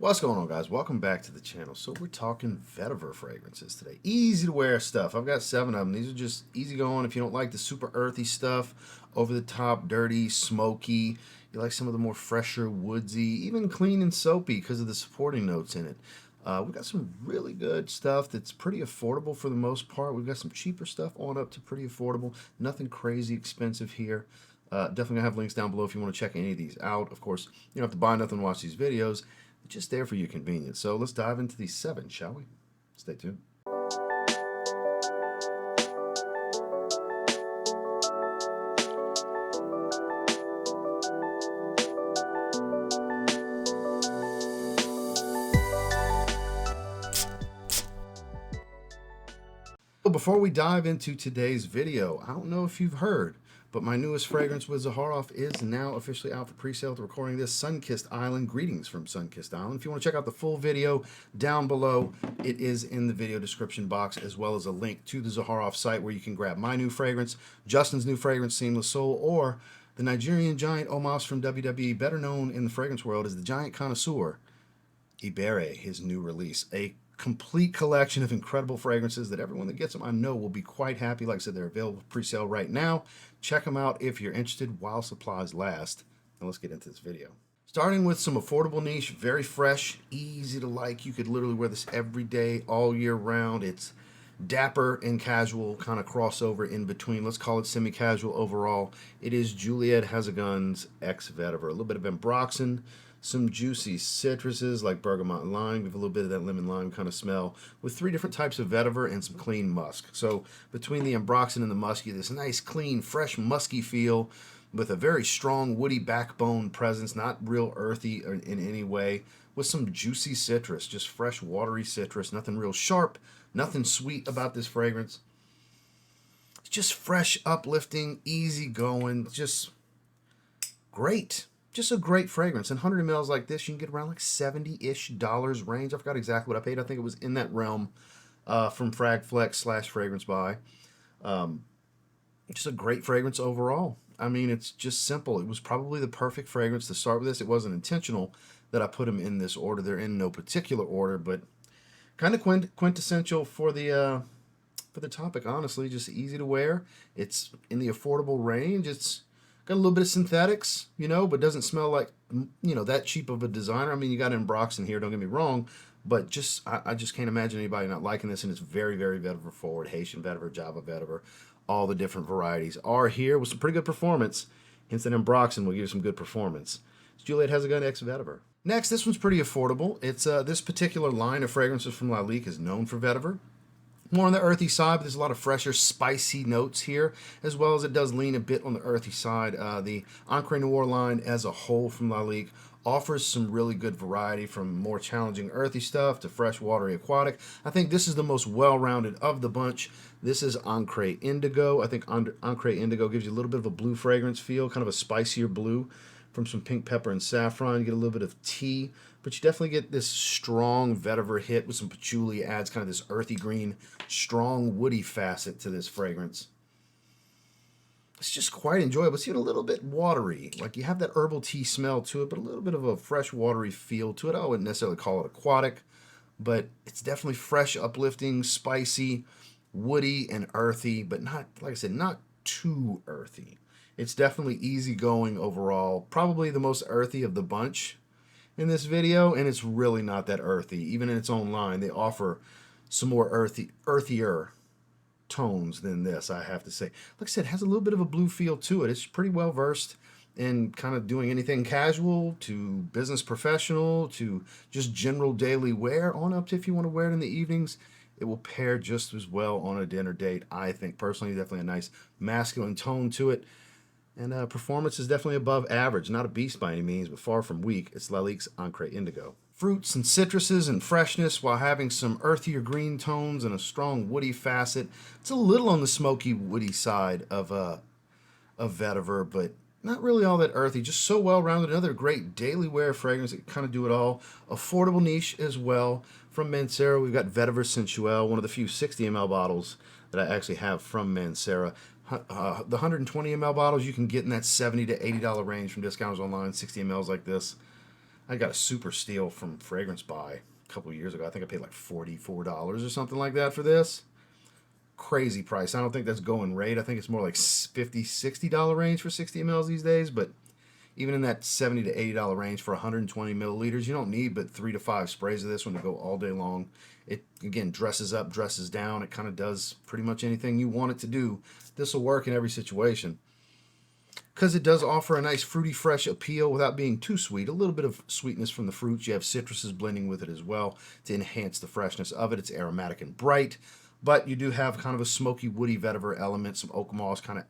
What's going on, guys? Welcome back to the channel. So we're talking vetiver fragrances today. Easy to wear stuff. I've got 7 of them. These are just easy going if you don't like the super earthy stuff, over the top, dirty, smoky. You like some of the more fresher, woodsy, even clean and soapy because of the supporting notes in it. We've got some really good stuff that's pretty affordable for the most part. We've got some cheaper stuff on up to pretty affordable. Nothing crazy expensive here. Definitely gonna have links down below if you want to check any of these out. Of course, you don't have to buy nothing to watch these videos. It's just there for your convenience. So let's dive into these 7, shall we? Stay tuned. Well, before we dive into today's video, I don't know if you've heard, but my newest fragrance with Zaharoff is now officially out for pre-sale. To recording this, Sun-Kissed Island. Greetings from Sun-Kissed Island. If you want to check out the full video down below, it is in the video description box, as well as a link to the Zaharoff site where you can grab my new fragrance, Justin's new fragrance, Seamless Soul, or the Nigerian giant Omos from WWE, better known in the fragrance world as the Giant Connoisseur, Ibere, his new release. A complete collection of incredible fragrances that everyone that gets them I know will be quite happy. Like I said, they're available for pre-sale right now. Check them out if you're interested while supplies last. Now let's get into this video. Starting with some affordable niche, very fresh, easy to like. You could literally wear this every day, all year round. It's dapper and casual, kind of crossover in between. Let's call it semi-casual overall. It is Juliet Gun Ex Vetiver. A little bit of ambroxan, some juicy citruses like bergamot and lime. We have a little bit of that lemon lime kind of smell with 3 different types of vetiver and some clean musk. So between the ambroxan and the musky, this nice, clean, fresh, musky feel with a very strong woody backbone presence, not real earthy in any way, with some juicy citrus, just fresh, watery citrus, nothing real sharp, nothing sweet about this fragrance. It's just fresh, uplifting, easy going, just great. Just a great fragrance. And 100 mls like this, you can get around like $70-ish range. I forgot exactly what I paid. I think it was in that realm from Fragflex / Fragrance Buy. Just a great fragrance overall. I mean, it's just simple. It was probably the perfect fragrance to start with this. It wasn't intentional that I put them in this order. They're in no particular order, but kind of quintessential for the topic, honestly. Just easy to wear. It's in the affordable range. It's got a little bit of synthetics, you know, but doesn't smell like, you know, that cheap of a designer. I mean, you got ambroxan here, don't get me wrong, but just I just can't imagine anybody not liking this, and it's very, very vetiver forward. Haitian vetiver, Java vetiver, all the different varieties are here with some pretty good performance. Hence that ambroxan will give you some good performance. Juliet Gun Ex Vetiver. Next, this one's pretty affordable. It's this particular line of fragrances from Lalique is known for vetiver. More on the earthy side, but there's a lot of fresher, spicy notes here, as well as it does lean a bit on the earthy side. The Encre Noir line as a whole from Lalique offers some really good variety, from more challenging earthy stuff to fresh, watery, aquatic. I think this is the most well-rounded of the bunch. This is Encre Indigo. I think Encre Indigo gives you a little bit of a blue fragrance feel, kind of a spicier blue from some pink pepper and saffron. You get a little bit of tea, but you definitely get this strong vetiver hit with some patchouli. Adds kind of this earthy green, strong woody facet to this fragrance. It's just quite enjoyable. It's even a little bit watery. Like, you have that herbal tea smell to it, but a little bit of a fresh, watery feel to it. I wouldn't necessarily call it aquatic, but it's definitely fresh, uplifting, spicy, woody, and earthy, but not, like I said, not too earthy. It's definitely easygoing overall. Probably the most earthy of the bunch in this video, and it's really not that earthy. Even in its own line, they offer some more earthier tones than this, I have to say. Like I said, it has a little bit of a blue feel to it. It's pretty well versed in kind of doing anything casual to business professional to just general daily wear on up to if you want to wear it in the evenings. It will pair just as well on a dinner date, I think. Personally, definitely a nice masculine tone to it. And performance is definitely above average. Not a beast by any means, but far from weak. It's Lalique's Encre Indigo. Fruits and citruses and freshness while having some earthier green tones and a strong woody facet. It's a little on the smoky, woody side of vetiver, but not really all that earthy. Just so well-rounded. Another great daily wear fragrance that can kind of do it all. Affordable niche as well. From Mancera, we've got Vetiver Sensuel, one of the few 60 ml bottles that I actually have from Mancera. The 120 ml bottles you can get in that $70 to $80 range from discounters online. 60 mls like this, I got a super steal from Fragrance Buy a couple of years ago. I think I paid like $44 or something like that for this. Crazy price. I don't think that's going rate. I think it's more like $50, $60 range for 60 mls these days, but even in that $70 to $80 range for 120 milliliters, you don't need but 3 to 5 sprays of this one to go all day long. It, again, dresses up, dresses down. It kind of does pretty much anything you want it to do. This will work in every situation. Because it does offer a nice fruity, fresh appeal without being too sweet. A little bit of sweetness from the fruits. You have citruses blending with it as well to enhance the freshness of it. It's aromatic and bright, but you do have kind of a smoky, woody vetiver element. Some oak moss kind of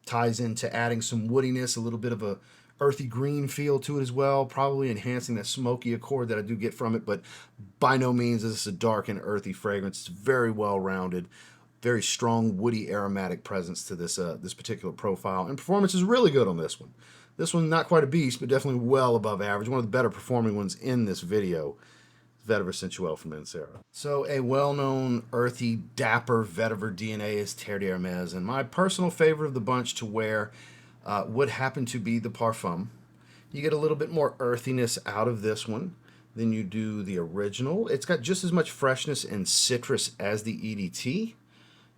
ties into adding some woodiness, a little bit of a earthy green feel to it as well, probably enhancing that smoky accord that I do get from it, but by no means is this a dark and earthy fragrance. It's very well rounded, very strong woody aromatic presence to this this particular profile, and performance is really good on this one. This one not quite a beast, but definitely well above average. One of the better performing ones in this video. Vetiver Sensuel from Mancera. So a well-known earthy, dapper vetiver DNA is Terre d'Hermès, and my personal favorite of the bunch to wear would happen to be the Parfum. You get a little bit more earthiness out of this one than you do the original. It's got just as much freshness and citrus as the EDT.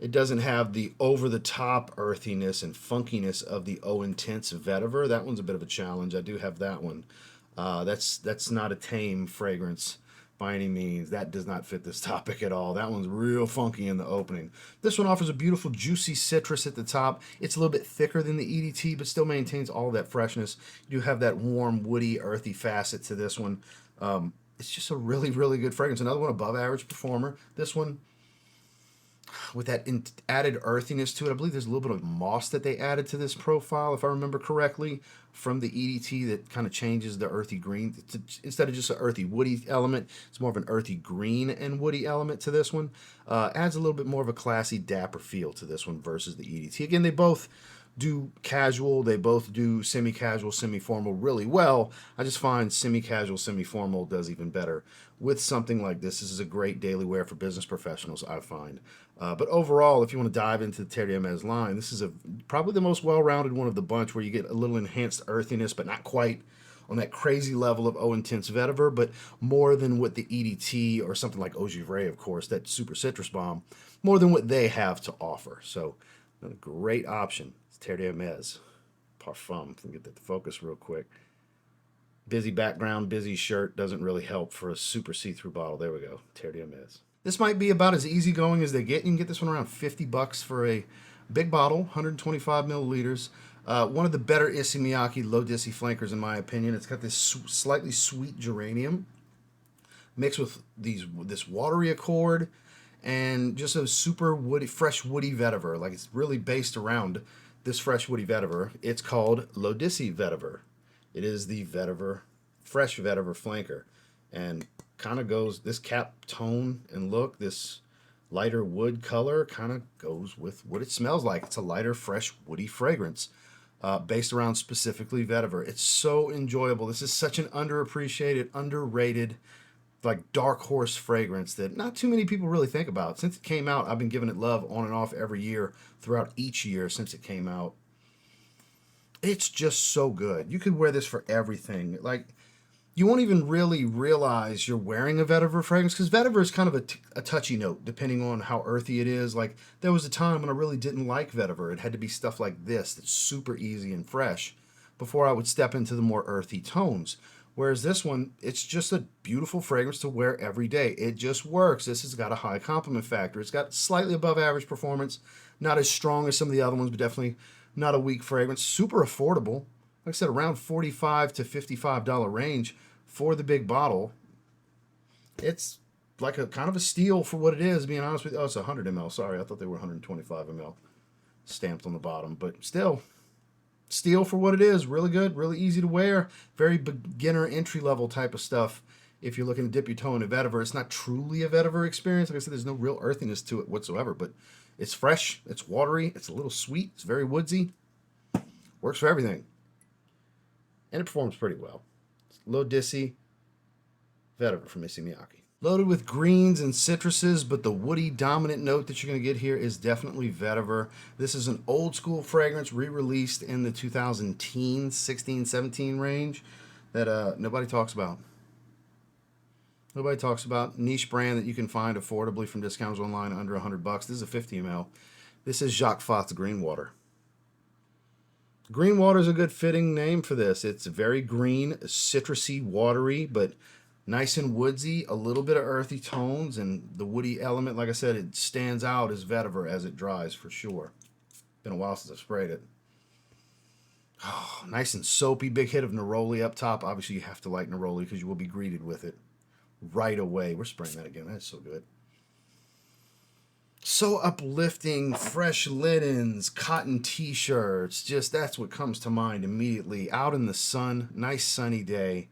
It doesn't have the over-the-top earthiness and funkiness of the Eau Intense Vetiver. That one's a bit of a challenge. I do have that one. That's not a tame fragrance by any means. That does not fit this topic at all. That one's real funky in the opening. This one offers a beautiful juicy citrus at the top. It's a little bit thicker than the EDT, but still maintains all that freshness. You do have that warm, woody, earthy facet to this one. It's just a really, really good fragrance. Another one above average performer. This one, with that added earthiness to it. I believe there's a little bit of moss that they added to this profile, if I remember correctly, from the EDT that kind of changes the earthy green. Instead of just an earthy woody element, it's more of an earthy green and woody element to this one. Adds a little bit more of a classy, dapper feel to this one versus the EDT. Again, they both do casual, they both do semi-casual, semi-formal really well. I just find semi-casual, semi-formal does even better with something like this. This is a great daily wear for business professionals, I find. But overall, if you want to dive into the Terre d'Hermès line, this is probably the most well-rounded one of the bunch, where you get a little enhanced earthiness, but not quite on that crazy level of Eau Intense Vetiver, but more than what the EDT or something like Eau Givre, of course, that super citrus bomb, more than what they have to offer. So a great option. Terre d'Hermès Parfum. Let me get that to focus real quick. Busy background, busy shirt doesn't really help for a super see-through bottle. There we go. Terre d'Hermès. This might be about as easygoing as they get. You can get this one around $50 for a big bottle, 125 milliliters. One of the better Issey Miyake L'Eau flankers, in my opinion. It's got this slightly sweet geranium mixed with this watery accord and just a super woody, fresh woody vetiver. Like, it's really based around this fresh woody vetiver. It's called L'Eau Vetiver. It is the vetiver, fresh vetiver flanker, and kind of goes, this cap tone and look, this lighter wood color kind of goes with what it smells like. It's a lighter, fresh, woody fragrance based around specifically vetiver. It's so enjoyable. This is such an underappreciated, underrated, like dark horse fragrance that not too many people really think about. Since it came out, I've been giving it love on and off every year throughout each year since it came out. It's just so good. You could wear this for everything. Like, you won't even really realize you're wearing a vetiver fragrance, because vetiver is kind of a touchy note depending on how earthy it is. Like, there was a time when I really didn't like vetiver. It had to be stuff like this that's super easy and fresh before I would step into the more earthy tones. Whereas this one, it's just a beautiful fragrance to wear every day. It just works. This has got a high compliment factor. It's got slightly above average performance. Not as strong as some of the other ones, but definitely not a weak fragrance. Super affordable. Like I said, around $45 to $55 range for the big bottle. It's like a kind of a steal for what it is, being honest with you. Oh, it's 100 ml. Sorry, I thought they were 125 ml stamped on the bottom. But still, steal for what it is. Really good, really easy to wear. Very beginner, entry-level type of stuff. If you're looking to dip your toe in a vetiver, it's not truly a vetiver experience. Like I said, there's no real earthiness to it whatsoever, but it's fresh, it's watery, it's a little sweet, it's very woodsy. Works for everything. And it performs pretty well. L'Eau Vetiver from Issey Miyake. Loaded with greens and citruses, but the woody dominant note that you're going to get here is definitely vetiver. This is an old school fragrance re-released in the 2010s, 16, 17 range that nobody talks about. Nobody talks about niche brand that you can find affordably from discounters online under $100. This is a 50 ml. This is Jacques Fath's Green Water. Green water is a good fitting name for this. It's very green, citrusy, watery, but nice and woodsy, a little bit of earthy tones, and the woody element, like I said, it stands out as vetiver as it dries for sure. Been a while since I've sprayed it. Oh, nice and soapy, big hit of neroli up top. Obviously, you have to like neroli because you will be greeted with it right away. We're spraying that again. That's so good. So uplifting, fresh linens, cotton t-shirts. Just that's what comes to mind immediately. Out in the sun, nice sunny day.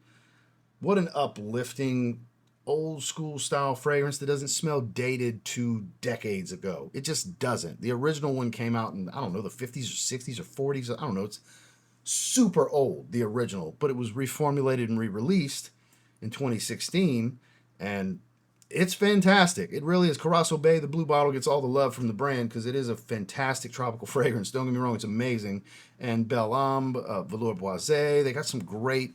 What an uplifting, old school style fragrance that doesn't smell dated to decades ago. It just doesn't. The original one came out in, I don't know, the 50s or 60s or 40s. I don't know. It's super old, the original, but it was reformulated and re-released in 2016, and it's fantastic. It really is. Curaçao Bay, the blue bottle, gets all the love from the brand because it is a fantastic tropical fragrance. Don't get me wrong, it's amazing. And Belle Ambre, Velour Boisé, they got some great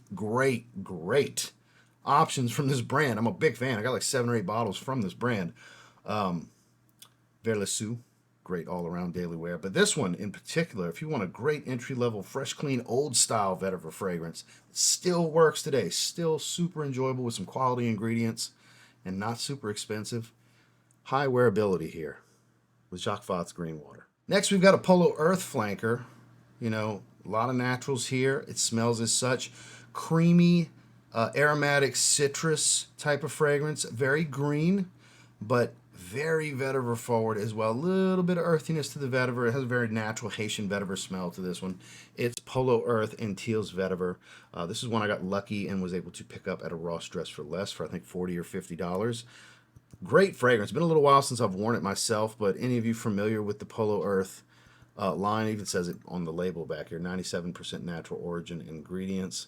options from this brand. I'm a big fan. I got like 7 or 8 bottles from this brand. Verlassou, great all-around daily wear. But this one in particular, if you want a great entry-level, fresh, clean, old-style vetiver fragrance, it still works today. Still super enjoyable with some quality ingredients and not super expensive. High wearability here with Jacques Fath's Green Water. Next, we've got a Polo Earth flanker. You know, a lot of naturals here. It smells as such. Creamy, aromatic citrus type of fragrance. Very green, but very vetiver forward as well. A little bit of earthiness to the vetiver. It has a very natural Haitian vetiver smell to this one. It's Polo Earth Antilles vetiver. This is one I got lucky and was able to pick up at a Ross Dress for less, for I think $40 or $50. Great fragrance. Been a little while since I've worn it myself, but any of you familiar with the Polo Earth line, even says it on the label back here, 97% natural origin ingredients.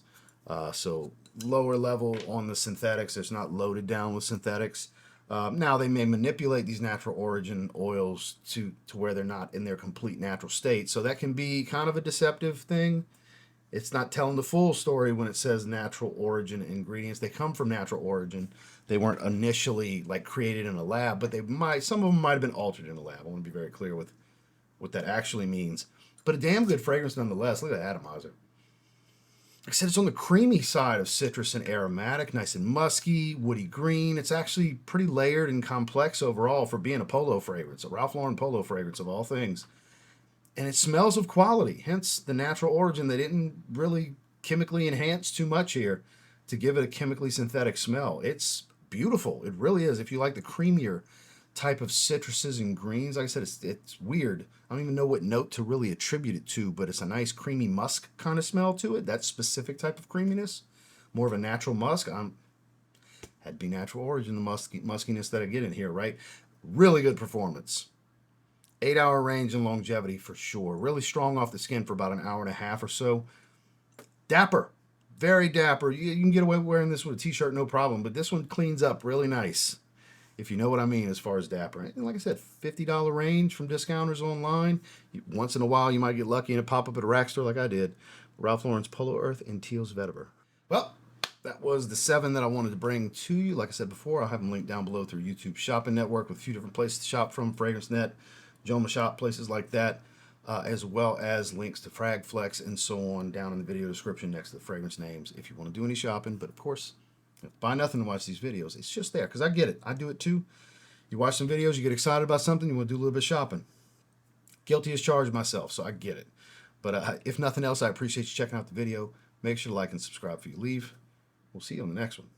So lower level on the synthetics. It's not loaded down with synthetics. Now, they may manipulate these natural origin oils to where they're not in their complete natural state. So that can be kind of a deceptive thing. It's not telling the full story when it says natural origin ingredients. They come from natural origin. They weren't initially like created in a lab, but some of them might have been altered in a lab. I want to be very clear with what that actually means. But a damn good fragrance nonetheless. Look at that atomizer. Like I said, it's on the creamy side of citrus and aromatic, nice and musky, woody green. It's actually pretty layered and complex overall for being a Polo fragrance, a Ralph Lauren Polo fragrance of all things. And it smells of quality, hence the natural origin. They didn't really chemically enhance too much here to give it a chemically synthetic smell. It's beautiful. It really is. If you like the creamier type of citruses and greens, like I said, it's weird. I don't even know what note to really attribute it to, but it's a nice creamy musk kind of smell to it. That specific type of creaminess, more of a natural musk. Had to be natural origin, the muskiness that I get in here, right? Really good performance. 8-hour range and longevity for sure. Really strong off the skin for about an hour and a half or so. Dapper. Very dapper. You can get away with wearing this with a t-shirt, no problem. But this one cleans up really nice, if you know what I mean, as far as dapper. And like I said, $50 range from discounters online. Once in a while, you might get lucky and it pop up at a rack store like I did. Ralph Lauren's Polo Earth Antilles vetiver. Well, that was the 7 that I wanted to bring to you. Like I said before, I'll have them linked down below through YouTube Shopping Network with a few different places to shop from, Fragrance Net, Joma Shop, places like that, as well as links to Fragflex and so on down in the video description next to the fragrance names if you want to do any shopping. But of course, buy nothing to watch these videos. It's just there because I get it. I do it too. You watch some videos, you get excited about something, you want to do a little bit of shopping. Guilty as charged myself, so I get it. But if nothing else, I appreciate you checking out the video. Make sure to like and subscribe before you leave. We'll see you on the next one.